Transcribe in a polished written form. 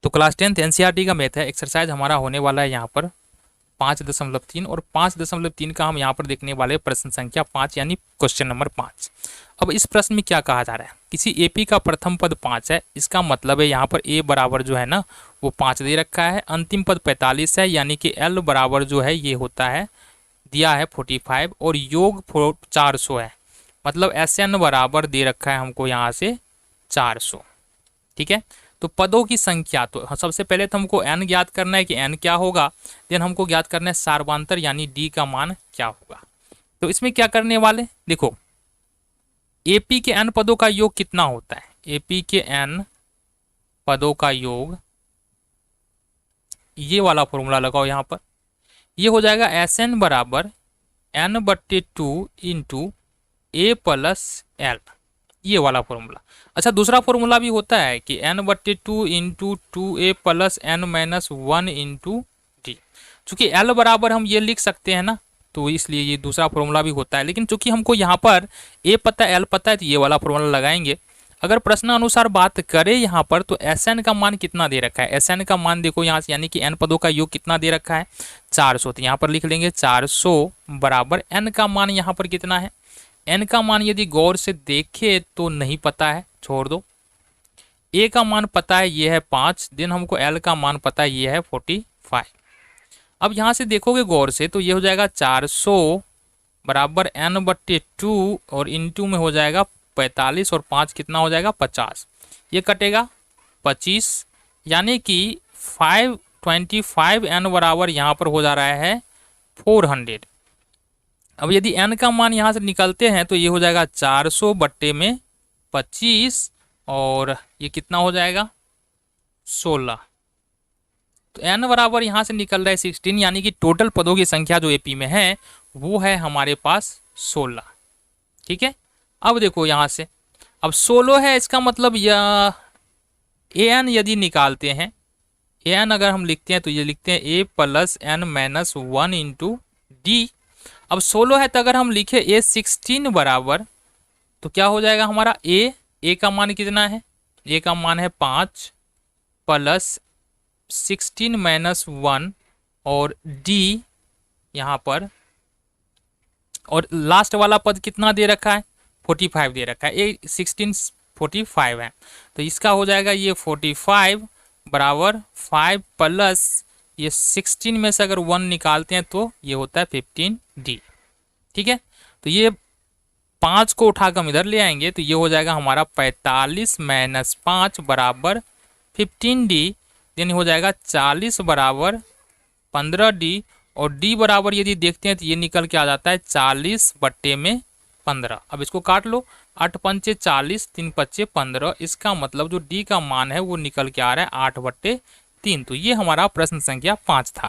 तो class 10th NCERT का math है, एक्सरसाइज हमारा होने वाला है यहाँ पर 5.3 और 5.3 का हम यहाँ पर देखने वाले प्रश्न संख्या 5 यानी क्वेश्चन नंबर 5। अब इस प्रश्न में क्या कहा जा रहा है, किसी एपी का प्रथम पद 5 है, इसका मतलब है यहाँ पर ए बराबर जो है ना वो 5 दे रखा है, अंतिम पद 45 है, यानी कि एल बराबर जो है ये होता है दिया है 45 और योग 400 है, मतलब एस एन बराबर दे रखा है हमको यहाँ से 400। ठीक है, तो पदों की संख्या, तो सबसे पहले तो हमको n ज्ञात करना है कि n क्या होगा, देन हमको ज्ञात करना है सार्वधातर यानी d का मान क्या होगा। तो इसमें क्या करने वाले, देखो AP के n पदों का योग कितना होता है, AP के n पदों का योग, ये वाला फॉर्मूला लगाओ यहाँ पर, ये हो जाएगा Sn बराबर n/2 into a plus l, ये वाला फॉर्मूला। अच्छा, दूसरा फॉर्मूला भी होता है कि n/2 into 2a plus n-1 into D. चूंकि l बराबर हम ये लिख सकते हैं ना, तो इसलिए ये दूसरा फॉर्मूला भी होता है, लेकिन चूंकि हमको यहाँ पर a पता है l पता है तो ये वाला फॉर्मूला लगाएंगे। अगर प्रश्न अनुसार बात करें यहाँ पर तो Sn का मान कितना दे रखा है, Sn का मान देखो यहाँ से, यानी कि n पदों का योग कितना दे रखा है 400, तो यहाँ पर लिख लेंगे 400 बराबर n का मान यहाँ पर कितना है, n का मान यदि गौर से देखे तो नहीं पता है, छोड़ दो। a का मान पता है ये है 5, दिन हमको l का मान पता है ये है 45। अब यहाँ से देखोगे गौर से तो ये हो जाएगा 400 बराबर n/2 और इंटू में हो जाएगा 45 और 5 कितना हो जाएगा 50, ये कटेगा 25, यानी कि 525 n बराबर यहाँ पर हो जा रहा है 400। अब यदि n का मान यहाँ से निकलते हैं तो ये हो जाएगा 400 बट्टे में 25 और ये कितना हो जाएगा 16, तो n बराबर यहाँ से निकल रहा है 16, यानी कि टोटल पदों की संख्या जो एपी में है वो है हमारे पास 16। ठीक है, अब देखो यहाँ से, अब 16 है, इसका मतलब यह an यदि निकालते हैं, an अगर हम लिखते हैं तो ये लिखते हैं a plus n-1 into D. अब 16 है तो अगर हम लिखे A16 बराबर तो क्या हो जाएगा हमारा a का मान कितना है, a का मान है 5 प्लस 16-1 और d यहाँ पर, और लास्ट वाला पद कितना दे रखा है 45 दे रखा है, A16 45 है, तो इसका हो जाएगा ये 45 बराबर 5 प्लस ये 16 में से अगर 1 निकालते हैं तो ये होता है 15D। ठीक है, तो ये 5 को उठाकर हम इधर ले आएंगे तो ये हो जाएगा हमारा 45 - 5 बराबर 15D, देन हो जाएगा 40 बराबर 15D, और D बराबर यदि देखते हैं तो ये निकल के आ जाता है 40 बट्टे में 15। अब इसको काट लो, 8 पंचे 40, 3 पच्चे 15, इसका मतलब जो D का मान है वो निकल के आ रहा है 8/3। तो ये हमारा प्रश्न संख्या 5 था।